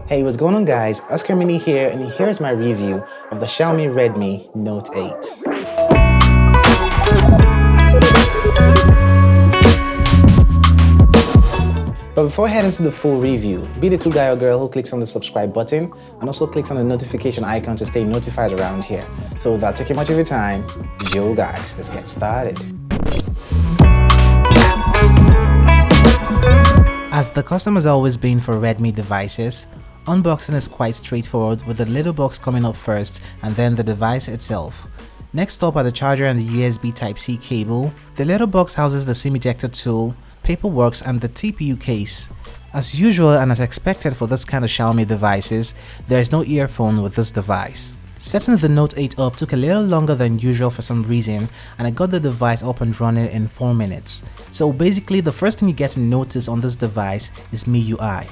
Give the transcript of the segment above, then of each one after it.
Hey, what's going on guys? Oscarmini here, and here's my review of the Xiaomi Redmi Note 8. But before I head into the full review, be the cool guy or girl who clicks on the subscribe button and also clicks on the notification icon to stay notified around here. So without taking much of your time, yo guys, let's get started. As the custom has always been for Redmi devices, unboxing is quite straightforward, with the little box coming up first and then the device itself. Next up are the charger and the USB Type-C cable. The little box houses the SIM ejector tool, paperwork and the TPU case. As usual and as expected for this kind of Xiaomi devices, there is no earphone with this device. Setting the Note 8 up took a little longer than usual for some reason, and I got the device up and running in 4 minutes. So basically the first thing you get to notice on this device is MIUI.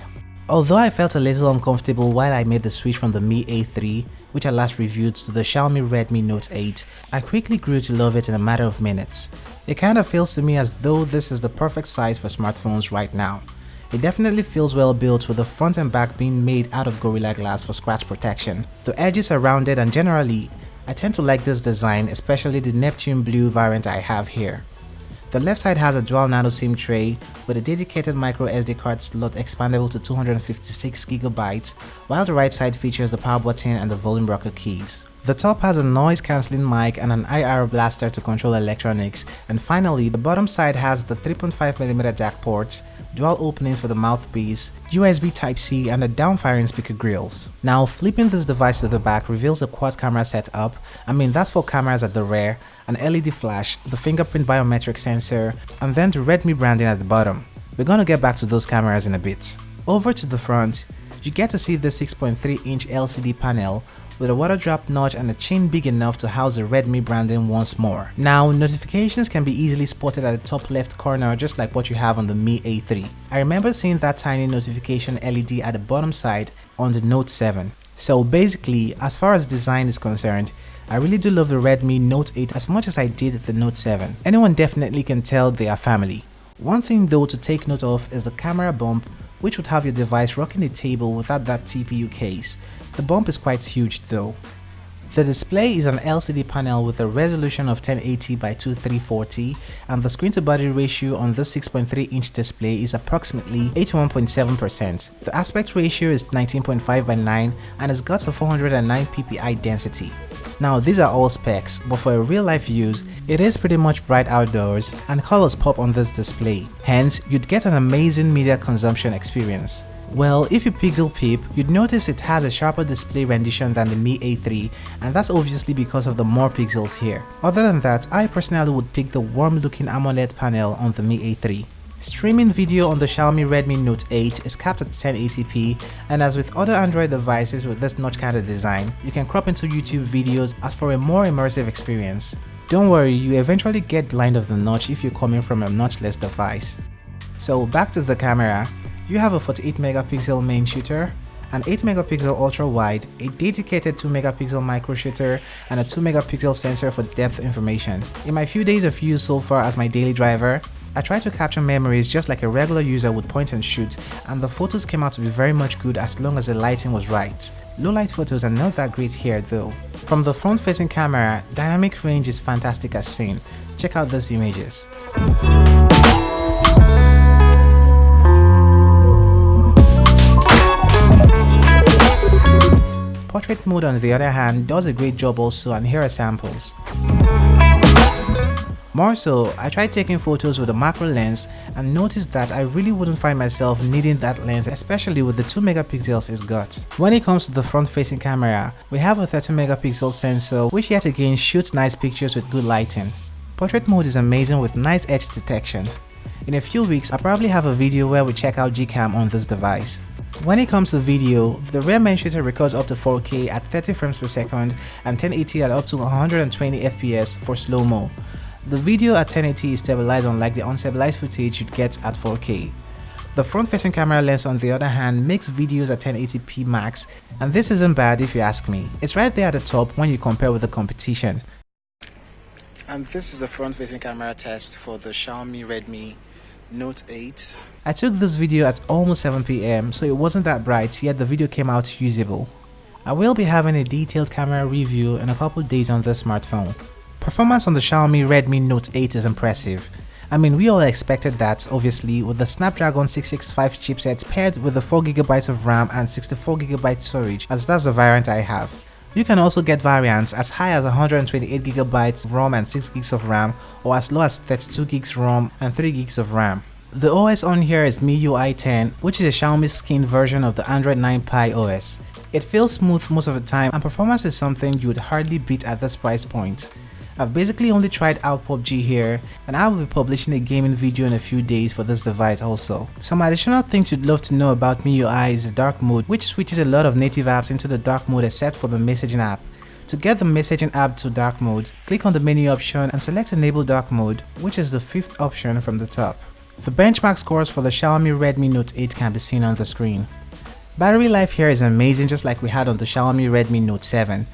Although I felt a little uncomfortable while I made the switch from the Mi A3, which I last reviewed, to the Xiaomi Redmi Note 8, I quickly grew to love it in a matter of minutes. It kinda feels to me as though this is the perfect size for smartphones right now. It definitely feels well built, with the front and back being made out of Gorilla Glass for scratch protection. The edges are rounded, and generally, I tend to like this design, especially the Neptune Blue variant I have here. The left side has a dual nano SIM tray with a dedicated micro SD card slot expandable to 256GB, while the right side features the power button and the volume rocker keys. The top has a noise cancelling mic and an IR blaster to control electronics, and finally the bottom side has the 3.5mm jack ports, dual openings for the mouthpiece, USB Type-C and a down-firing speaker grills. Now flipping this device to the back reveals a quad camera setup. That's 4 cameras at the rear, an LED flash, the fingerprint biometric sensor, and then the Redmi branding at the bottom. We're gonna get back to those cameras in a bit. Over to the front, you get to see the 6.3-inch LCD panel with a water drop notch and a chain big enough to house the Redmi branding once more. Now, notifications can be easily spotted at the top left corner, just like what you have on the Mi A3. I remember seeing that tiny notification LED at the bottom side on the Note 7. So basically, as far as design is concerned, I really do love the Redmi Note 8 as much as I did the Note 7. Anyone definitely can tell they are family. One thing though to take note of is the camera bump, which would have your device rocking the table without that TPU case. The bump is quite huge though. The display is an LCD panel with a resolution of 1080 by 2340, and the screen to body ratio on this 6.3-inch display is approximately 81.7%. The aspect ratio is 19.5 by 9 and it's got a 409 ppi density. Now these are all specs, but for a real life use, it is pretty much bright outdoors and colors pop on this display. Hence, you'd get an amazing media consumption experience. Well, if you pixel peep, you'd notice it has a sharper display rendition than the Mi A3, and that's obviously because of the more pixels here. Other than that, I personally would pick the warm looking AMOLED panel on the Mi A3. Streaming video on the Xiaomi Redmi Note 8 is capped at 1080p, and as with other Android devices with this notch kind of design, you can crop into YouTube videos as for a more immersive experience. Don't worry, you eventually get blind of the notch if you're coming from a notchless device. So back to the camera. You have a 48MP main shooter, an 8MP ultra wide, a dedicated 2MP micro shooter, and a 2MP sensor for depth information. In my few days of use so far as my daily driver, I tried to capture memories just like a regular user would point and shoot, and the photos came out to be very much good as long as the lighting was right. Low light photos are not that great here though. From the front facing camera, dynamic range is fantastic as seen. Check out these images. Portrait mode on the other hand does a great job also, and here are samples. More so, I tried taking photos with a macro lens and noticed that I really wouldn't find myself needing that lens, especially with the 2MP it's got. When it comes to the front facing camera, we have a 30MP sensor which yet again shoots nice pictures with good lighting. Portrait mode is amazing with nice edge detection. In a few weeks, I'll probably have a video where we check out Gcam on this device. When it comes to video, the rear main shooter records up to 4K at 30 frames per second and 1080 at up to 120 FPS for slow-mo. The video at 1080 is stabilized unlike the unstabilized footage you'd get at 4K. The front-facing camera lens on the other hand makes videos at 1080p max, and this isn't bad if you ask me. It's right there at the top when you compare with the competition. And this is the front-facing camera test for the Xiaomi Redmi Note 8. I took this video at almost 7 p.m, so it wasn't that bright, yet the video came out usable. I will be having a detailed camera review in a couple days on this smartphone. Performance on the Xiaomi Redmi Note 8 is impressive. I mean, we all expected that, obviously, with the Snapdragon 665 chipset paired with the 4GB of RAM and 64GB storage, as that's the variant I have. You can also get variants as high as 128GB ROM and 6GB of RAM, or as low as 32GB ROM and 3GB of RAM. The OS on here is MIUI 10, which is a Xiaomi skinned version of the Android 9 Pie OS. It feels smooth most of the time, and performance is something you would hardly beat at this price point. I've basically only tried out PUBG here, and I will be publishing a gaming video in a few days for this device also. Some additional things you'd love to know about MIUI is the dark mode, which switches a lot of native apps into the dark mode except for the messaging app. To get the messaging app to dark mode, click on the menu option and select enable dark mode, which is the 5th option from the top. The benchmark scores for the Xiaomi Redmi Note 8 can be seen on the screen. Battery life here is amazing, just like we had on the Xiaomi Redmi Note 7.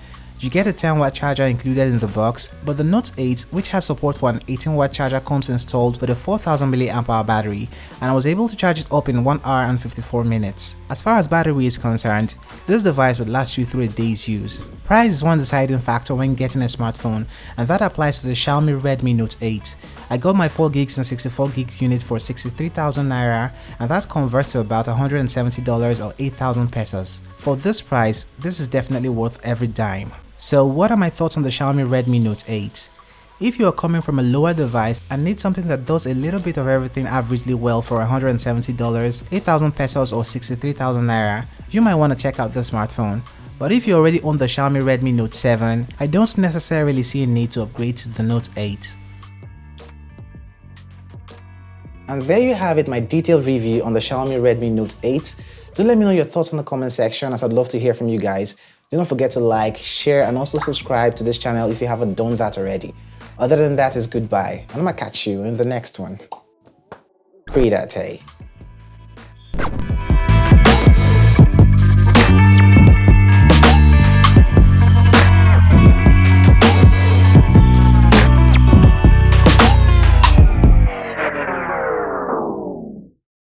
You get a 10W charger included in the box, but the Note 8, which has support for an 18W charger, comes installed with a 4000 mAh battery, and I was able to charge it up in 1 hour and 54 minutes. As far as battery is concerned, this device would last you through a day's use. Price is one deciding factor when getting a smartphone, and that applies to the Xiaomi Redmi Note 8. I got my 4GB and 64GB unit for 63,000 naira, and that converts to about $170 or 8,000 pesos. For this price, this is definitely worth every dime. So what are my thoughts on the Xiaomi Redmi Note 8? If you are coming from a lower device and need something that does a little bit of everything averagely well for $170, 8,000 pesos or 63,000 naira, you might want to check out this smartphone. But if you already own the Xiaomi Redmi Note 7, I don't necessarily see a need to upgrade to the Note 8. And there you have it, my detailed review on the Xiaomi Redmi Note 8. Do let me know your thoughts in the comment section, as I'd love to hear from you guys. Do not forget to like, share, and also subscribe to this channel if you haven't done that already. Other than that is goodbye, and I'm gonna catch you in the next one. Create that day.